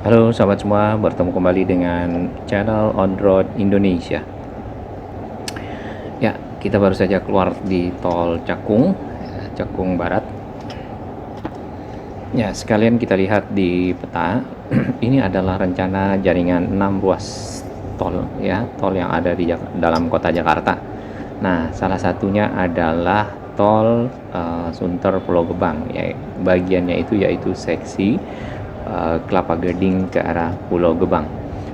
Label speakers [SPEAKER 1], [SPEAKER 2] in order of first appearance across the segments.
[SPEAKER 1] Halo sahabat semua, bertemu kembali dengan channel On Road Indonesia. Ya, kita baru saja keluar di tol Cakung, Cakung Barat. Ya, sekalian kita lihat di peta. Ini adalah rencana jaringan 6 ruas tol, ya, tol yang ada di dalam kota Jakarta. Nah, salah satunya adalah tol Sunter Pulau Gebang, ya, bagiannya itu yaitu seksi Kelapa Gading ke arah Pulau Gebang.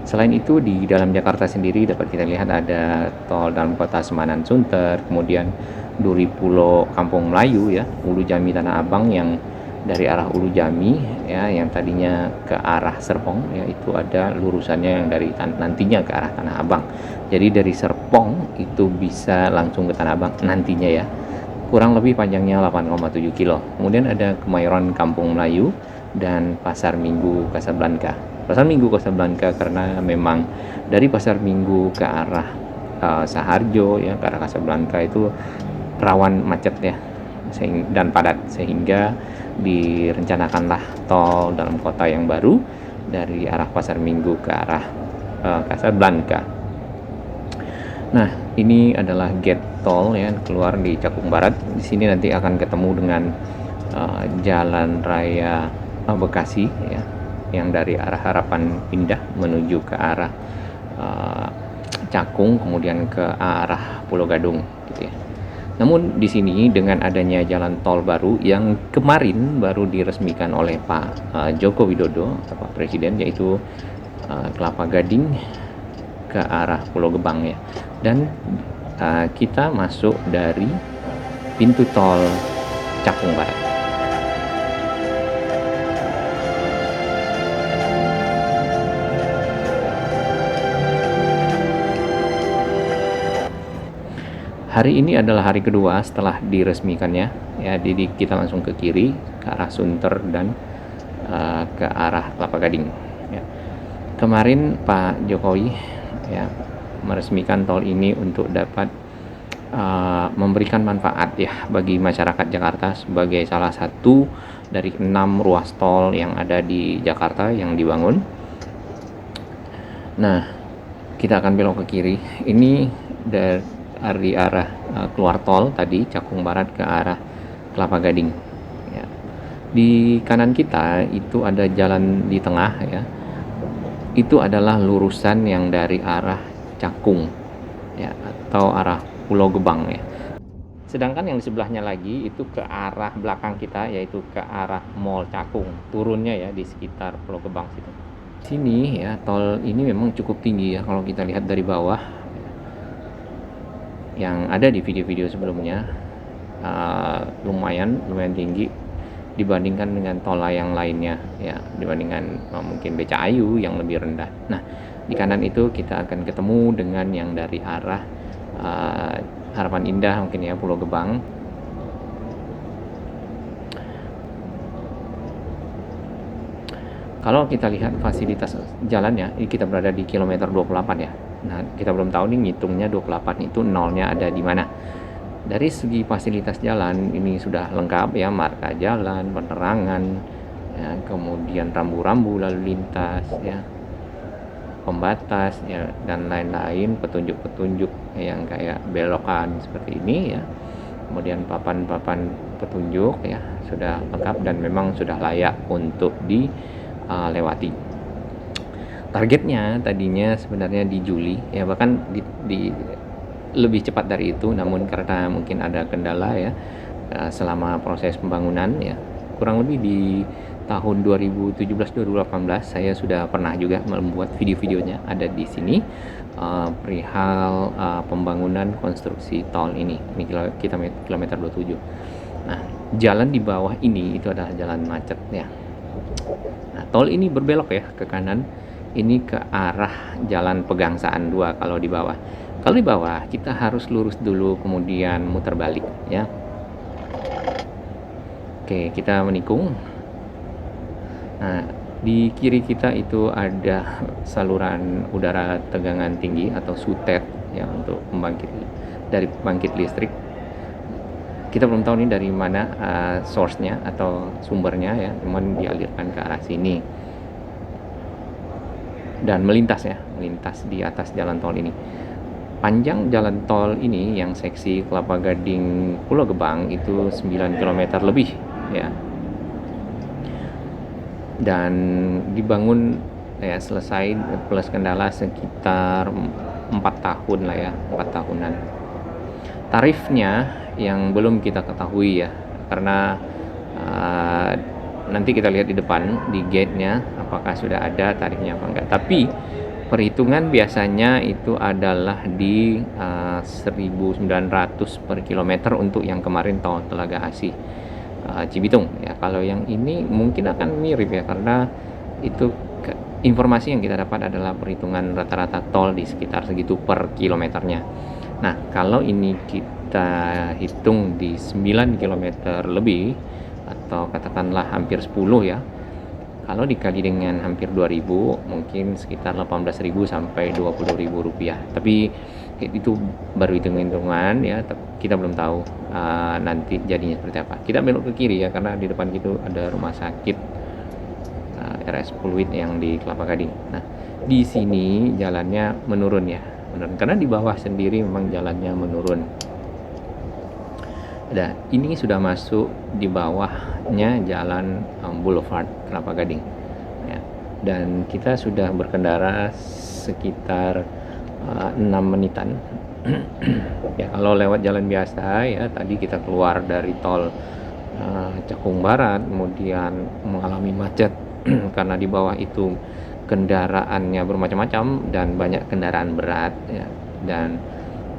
[SPEAKER 1] Selain itu di dalam Jakarta sendiri dapat kita lihat ada tol dalam kota Semanan Sunter, kemudian Duri Pulau Kampung Melayu, ya, Ulu Jami Tanah Abang yang dari arah Ulu Jami, ya, yang tadinya ke arah Serpong, ya, itu ada lurusannya yang dari nantinya ke arah Tanah Abang. Jadi dari Serpong itu bisa langsung ke Tanah Abang nantinya, ya. Kurang lebih panjangnya 8,7 kilo. Kemudian ada Kemayoran Kampung Melayu dan Pasar Minggu Kasablanka. Pasar Minggu Kasablanka karena memang dari Pasar Minggu ke arah Saharjo, ya, ke arah Kasablanka itu rawan macet, ya, dan padat, sehingga direncanakanlah tol dalam kota yang baru dari arah Pasar Minggu ke arah Kasablanka. Nah, ini adalah gate tol, ya, keluar di Cakung Barat. Di sini nanti akan ketemu dengan Jalan Raya Bekasi, ya, yang dari arah Harapan Indah menuju ke arah Cakung, kemudian ke arah Pulau Gadung, gitu ya. Namun di sini dengan adanya jalan tol baru yang kemarin baru diresmikan oleh Pak Joko Widodo, Pak Presiden, yaitu Kelapa Gading ke arah Pulau Gebang, ya. Dan kita masuk dari pintu tol Cakung Barat. Hari ini adalah hari kedua setelah diresmikannya, ya. Jadi kita langsung ke kiri ke arah Sunter dan ke arah Kelapa Gading, ya. Kemarin Pak Jokowi, ya, meresmikan tol ini untuk dapat memberikan manfaat, ya, bagi masyarakat Jakarta sebagai salah satu dari 6 ruas tol yang ada di Jakarta yang dibangun. Nah, kita akan belok ke kiri. Ini dari arah keluar tol tadi Cakung Barat ke arah Kelapa Gading, ya. Di kanan kita itu ada jalan di tengah, ya. Itu adalah lurusan yang dari arah Cakung, ya, atau arah Pulau Gebang, ya. Sedangkan yang di sebelahnya lagi itu ke arah belakang kita, yaitu ke arah Mall Cakung. Turunnya, ya, di sekitar Pulau Gebang situ. Sini, ya, tol ini memang cukup tinggi, ya, kalau kita lihat dari bawah yang ada di video-video sebelumnya. Lumayan tinggi dibandingkan dengan tol yang lainnya, ya, dibandingkan mungkin Becahayu yang lebih rendah. Nah, di kanan itu kita akan ketemu dengan yang dari arah Harapan Indah, mungkin, ya, Pulau Gebang. Kalau kita lihat fasilitas jalannya, ini kita berada di kilometer 28, ya. Nah, kita belum tahu nih ngitungnya 28 itu nolnya ada di mana. Dari segi fasilitas jalan ini sudah lengkap, ya, marka jalan, penerangan, ya, kemudian rambu-rambu lalu lintas, ya, pembatas, ya, dan lain-lain, petunjuk-petunjuk yang kayak belokan seperti ini, ya. Kemudian papan-papan petunjuk, ya, sudah lengkap dan memang sudah layak untuk dilewati. Targetnya tadinya sebenarnya di Juli, ya, bahkan di lebih cepat dari itu, namun karena mungkin ada kendala, ya, selama proses pembangunan, ya, kurang lebih di tahun 2017-2018 saya sudah pernah juga membuat video-videonya ada di sini, perihal pembangunan konstruksi tol ini kita kilometer 27. Nah, jalan di bawah ini itu adalah jalan macet, ya. Nah, tol ini berbelok, ya, ke kanan. Ini ke arah Jalan Pegangsaan 2 kalau di bawah. Kalau di bawah kita harus lurus dulu kemudian muter balik, ya. Oke, kita menikung. Nah, di kiri kita itu ada saluran udara tegangan tinggi atau SUTET, ya, untuk pembangkit listrik. Kita belum tahu nih dari mana source-nya atau sumbernya, ya, cuman dialirkan ke arah sini. dan melintas ya, melintas di atas jalan tol ini. Panjang jalan tol ini yang seksi Kelapa Gading Pulau Gebang itu 9 km lebih ya. Dan dibangun ya, selesai plus kendala sekitar 4 tahun lah ya, 4 tahunan. Tarifnya yang belum kita ketahui ya, karena nanti kita lihat di depan di gate-nya apakah sudah ada tarifnya apa enggak. Tapi perhitungan biasanya itu adalah di 1.900 per kilometer untuk yang kemarin tol Telaga Asih Cibitung ya. Kalau yang ini mungkin akan mirip ya, karena itu informasi yang kita dapat adalah perhitungan rata-rata tol di sekitar segitu per kilometernya. Nah, kalau ini kita hitung di 9 km lebih atau katakanlah hampir 10 ya, kalau dikali dengan hampir 2.000 mungkin sekitar 18.000 sampai 20.000 rupiah. Tapi itu baru hitung-hitungan ya, kita belum tahu nanti jadinya seperti apa. Kita belok ke kiri ya, karena di depan itu ada rumah sakit RS Pluit yang di Kelapa Gading. Nah, di sini jalannya menurun ya, menurun karena di bawah sendiri memang jalannya menurun. Nah, ini sudah masuk di bawahnya jalan Boulevard Kelapa Gading ya. Dan kita sudah berkendara sekitar 6 menitan ya. Kalau lewat jalan biasa ya, tadi kita keluar dari tol Cakung Barat, kemudian mengalami macet karena di bawah itu kendaraannya bermacam-macam dan banyak kendaraan berat ya. Dan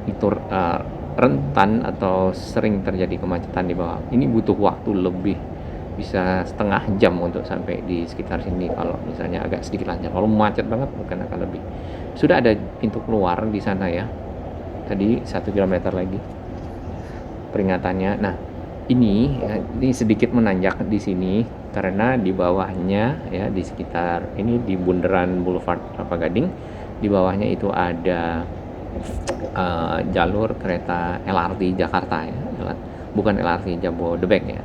[SPEAKER 1] itu rentan atau sering terjadi kemacetan di bawah. Ini butuh waktu lebih bisa setengah jam untuk sampai di sekitar sini kalau misalnya agak sedikit lancar. Kalau macet banget mungkin akan lebih. Sudah ada pintu keluar di sana ya. Tadi 1 km lagi peringatannya. Nah, ini sedikit menanjak di sini karena di bawahnya ya, di sekitar ini di bundaran Boulevard Kelapa Gading, di bawahnya itu ada jalur kereta LRT Jakarta ya, bukan LRT Jabodebek ya.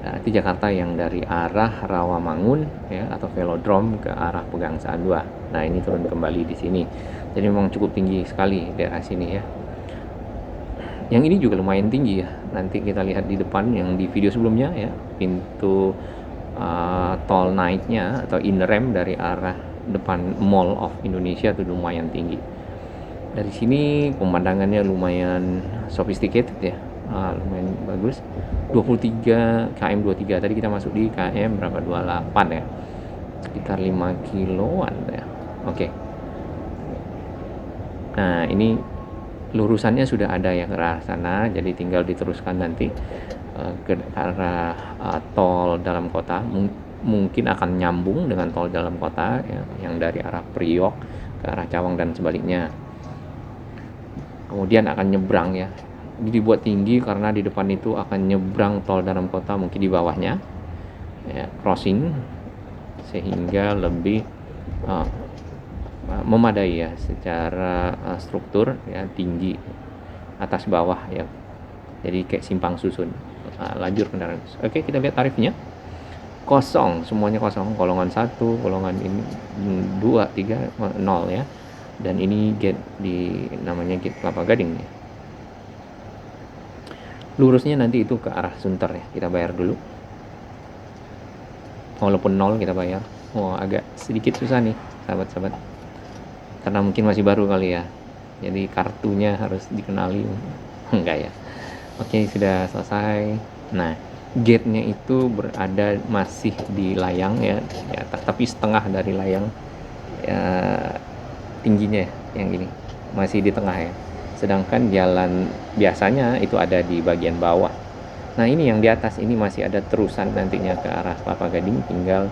[SPEAKER 1] LRT Jakarta yang dari arah Rawamangun ya atau Velodrome ke arah Pegangsaan 2. Nah, ini turun kembali di sini. Jadi memang cukup tinggi sekali daerah sini ya. Yang ini juga lumayan tinggi ya. Nanti kita lihat di depan yang di video sebelumnya ya, pintu tol naiknya atau in rem dari arah depan Mall of Indonesia itu lumayan tinggi. Dari sini pemandangannya lumayan sophisticated ya, lumayan bagus. 23 km 23, tadi kita masuk di km berapa, 28 ya, sekitar 5 kiloan ya. Oke. Nah, ini lurusannya sudah ada ya ke arah sana, jadi tinggal diteruskan nanti ke arah tol dalam kota. Mungkin akan nyambung dengan tol dalam kota ya, yang dari arah Priok ke arah Cawang dan sebaliknya. Kemudian akan nyebrang ya. Ini dibuat tinggi karena di depan itu akan nyebrang tol dalam kota, mungkin di bawahnya ya, crossing, sehingga lebih memadai ya secara struktur ya, tinggi atas bawah ya. Jadi kayak simpang susun lajur kendaraan. Oke, kita lihat tarifnya. Kosong, semuanya kosong. Golongan 1, golongan ini 2, 3, 0 ya. Dan ini gate namanya gate Kelapa Gading ya. Lurusnya nanti itu ke arah Sunter ya. Kita bayar dulu. Walaupun 0 kita bayar. Agak sedikit susah nih sahabat-sahabat, karena mungkin masih baru kali ya. Jadi kartunya harus dikenali. Enggak ya. Oke, sudah selesai. Nah, gate-nya itu berada masih di layang ya, tapi setengah dari layang ya, tingginya yang ini masih di tengah ya. Sedangkan jalan biasanya itu ada di bagian bawah. Nah, ini yang di atas ini masih ada terusan nantinya ke arah Kelapa Gading, tinggal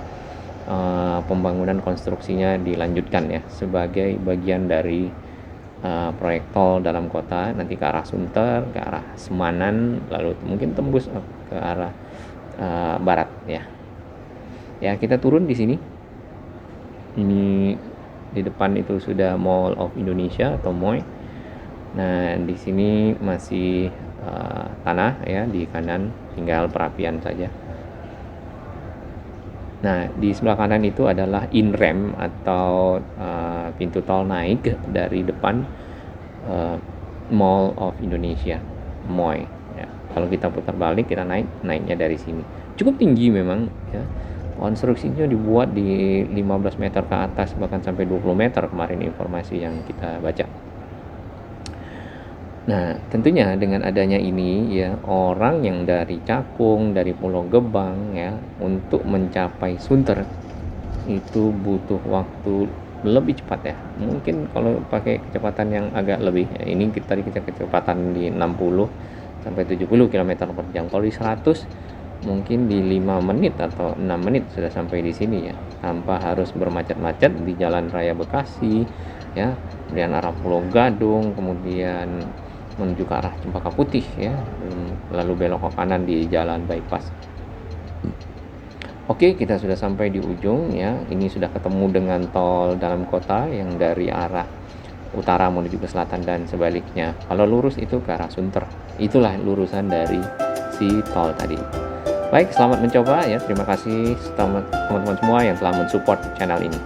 [SPEAKER 1] pembangunan konstruksinya dilanjutkan ya sebagai bagian dari proyek tol dalam kota, nanti ke arah Sunter, ke arah Semanan, lalu mungkin tembus ke arah barat ya. Ya, kita turun di sini. Ini di depan itu sudah Mall of Indonesia atau MOI. Nah, di sini masih tanah ya, di kanan tinggal perapian saja. Nah, di sebelah kanan itu adalah in-ramp atau pintu tol naik dari depan Mall of Indonesia, MOI. Ya. Kalau kita putar balik, kita naiknya dari sini. Cukup tinggi memang, ya. Konstruksinya dibuat di 15 meter ke atas, bahkan sampai 20 meter kemarin informasi yang kita baca. Nah, tentunya dengan adanya ini ya, orang yang dari Cakung, dari Pulau Gebang ya, untuk mencapai Sunter itu butuh waktu lebih cepat ya. Mungkin kalau pakai kecepatan yang agak lebih, ya, ini kita kecepatan di 60 sampai 70 km per jam. Kalau di 100 mungkin di 5 menit atau 6 menit sudah sampai di sini ya, tanpa harus bermacet-macet di Jalan Raya Bekasi ya, kemudian arah Pulau Gadung, kemudian menuju ke arah Cempaka Putih ya, lalu belok ke kanan di jalan bypass. Oke, kita sudah sampai di ujung ya. Ini sudah ketemu dengan tol dalam kota yang dari arah utara menuju ke selatan dan sebaliknya. Kalau lurus itu ke arah Sunter. Itulah lurusan dari si tol tadi. Baik, selamat mencoba ya. Terima kasih teman-teman semua yang telah mensupport channel ini.